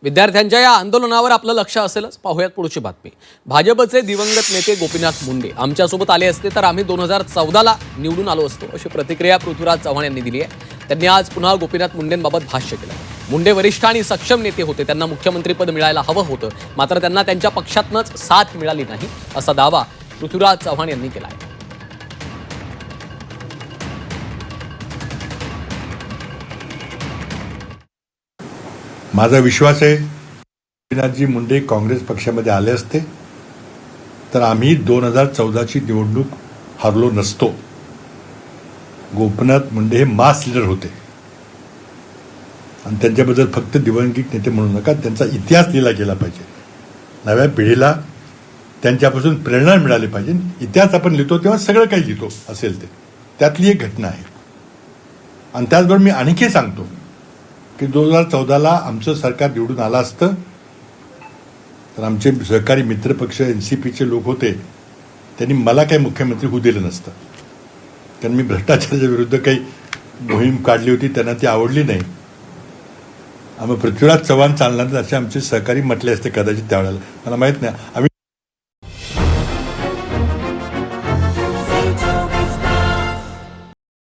विद्यार्थ्यांच्या या आंदोलनावर आपलं लक्ष असेलच. पाहूयात पुढची बातमी. भाजपचे दिवंगत नेते गोपीनाथ मुंडे आमच्यासोबत आले असते तर आम्ही 2014ला निवडून आलो असतो, अशी प्रतिक्रिया पृथ्वीराज चव्हाण यांनी दिली आहे. त्यांनी आज पुन्हा गोपीनाथ मुंडेंबाबत भाष्य केलं. मुंडे वरिष्ठ आणि सक्षम नेते होते, त्यांना मुख्यमंत्रीपद मिळायला हवं होतं, मात्र त्यांना त्यांच्या पक्षातनंच साथ मिळाली नाही, असा दावा पृथ्वीराज चव्हाण यांनी केला आहे. माझा विश्वास आहे गोपीनाथजी मुंडे काँग्रेस पक्षामध्ये आले असते तर आम्ही 2014ची निवडणूक हरलो नसतो. गोपीनाथ मुंडे हे मास लीडर होते आणि त्यांच्याबद्दल फक्त दिवंगत नेते म्हणू नका, त्यांचा इतिहास लिहिला गेला पाहिजे. नव्या पिढीला त्यांच्यापासून प्रेरणा मिळाली पाहिजे. इतिहास आपण लिहितो तेव्हा सगळं काही लिहितो असेल ते, त्यातली एक घटना आहे. आणि त्याचबरोबर मी आणखी सांगतो की 2014ला आमचं सरकार निवडून आलं असतं तर आमचे सहकारी मित्रपक्ष NCPचे लोक होते, त्यांनी मला काही मुख्यमंत्री होऊ दिलं नसतं. कारण मी भ्रष्टाचाराच्या विरुद्ध काही मोहीम काढली होती, त्यांना ती आवडली नाही. आम्ही पृथ्वीराज चव्हाण चालणार असे आमचे सहकारी म्हटले असते कदाचित त्यावेळेला, मला माहीत नाही. आम्ही